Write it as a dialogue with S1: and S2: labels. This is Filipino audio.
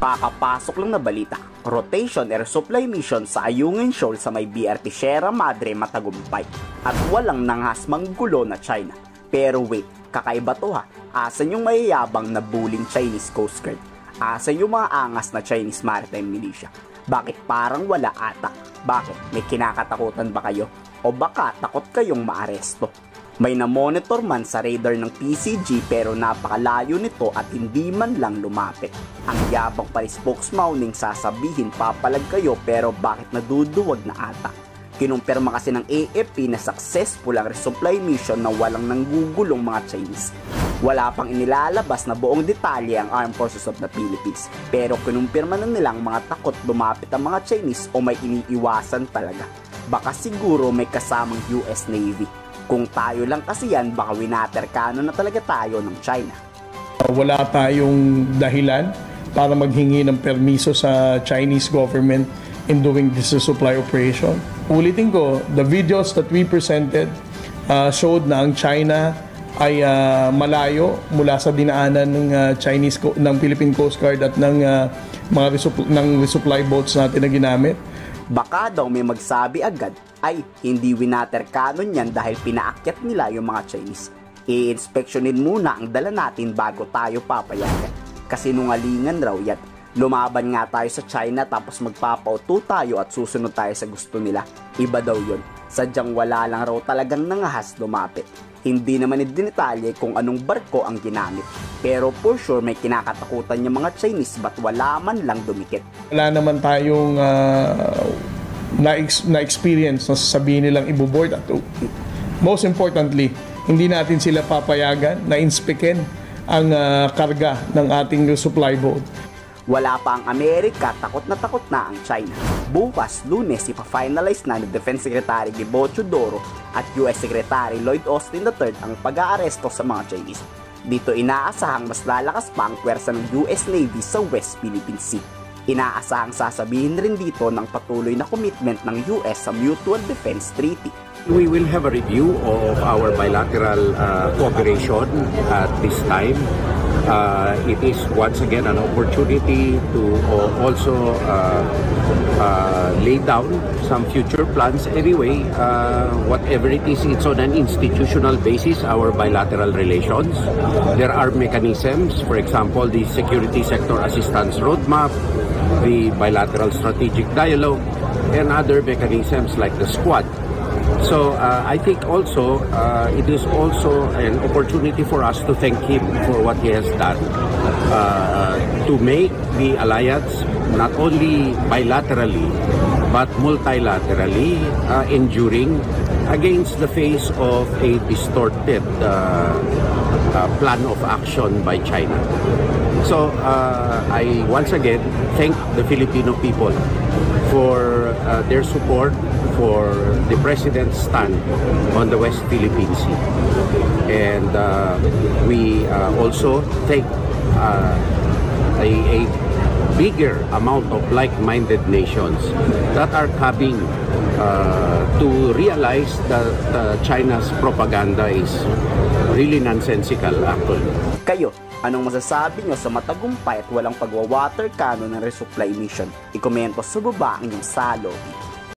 S1: Kakapasok lang na balita, rotation air supply mission sa Ayungin Shoal sa may BRT Sierra Madre matagumpay at walang nanghasmang gulo na China. Pero wait, kakaiba to ha, asan yung mayayabang na buling Chinese Coast Guard? Asan yung mga angas na Chinese Maritime Militia? Bakit parang wala ata? Bakit? May kinakatakutan ba kayo? O baka takot kayong maaresto? May na-monitor man sa radar ng PCG pero napakalayo nito at hindi man lang lumapit. Ang yabang pa ni spokesman sasabihin papalag kayo pero bakit naduduwag na ata? Kinumpirma kasi ng AFP na successful ang resupply mission na walang nanggugulong mga Chinese. Wala pang inilalabas na buong detalye ang Armed Forces of the Philippines pero kinumpirma na nilang mga takot lumapit ang mga Chinese o may iniiwasan talaga. Baka siguro may kasamang US Navy. Kung tayo lang kasi yan, baka winaterkano na talaga tayo ng China.
S2: Wala tayong dahilan para maghingi ng permiso sa Chinese government in doing this supply operation. Ulitin ko, the videos that we presented showed na ang China ay malayo mula sa dinaanan ng Philippine Coast Guard at ng mga resupply boats natin na ginamit.
S1: Baka daw may magsabi agad ay hindi winaterkano niyan dahil pinaakyat nila yung mga Chinese. I-inspeksyonin muna ang dala natin bago tayo papayagan. Kasi nungalingan raw yan. Lumaban nga tayo sa China tapos magpapauto tayo at susunod tayo sa gusto nila. Iba daw yun. Sadyang wala lang raw talagang nangahas lumapit. Hindi naman idinitalye kung anong barko ang ginamit. Pero for sure may kinakatakutan yung mga Chinese ba't wala man lang dumikit.
S2: Wala naman tayong na-experience na sasabihin nilang iboboard at most importantly, hindi natin sila papayagan na inspekin ang karga ng ating supply boat.
S1: Wala pa ang Amerika, takot na ang China. Bukas, Lunes, ipa-finalize na ni Defense Secretary Gibo Teodoro at US Secretary Lloyd Austin III ang pag-aaresto sa mga Chinese. Dito inaasahang mas lalakas pa ang pwersa ng US Navy sa West Philippine Sea. Inaasahang sasabihin rin dito ng patuloy na commitment ng US sa Mutual Defense Treaty.
S3: We will have a review of our bilateral cooperation at this time. It is once again an opportunity to also lay down some future plans. Anyway, whatever it is, it's on an institutional basis, our bilateral relations. There are mechanisms, for example, the Security Sector Assistance Roadmap, the bilateral strategic dialogue, and other mechanisms like the Squad. So I think also it is also an opportunity for us to thank him for what he has done to make the alliance not only bilaterally but multilaterally enduring against the face of a distorted plan of action by China. So I once again thank the Filipino people for their support for the President's stand on the West Philippine Sea. And we also thank a bigger amount of like-minded nations that are coming to realize that China's propaganda is really nonsensical actually.
S1: Kayo, anong masasabi nyo sa matagumpay at walang pagwa-water cannon ng resupply mission? I-komento sa baba ang inyong salo.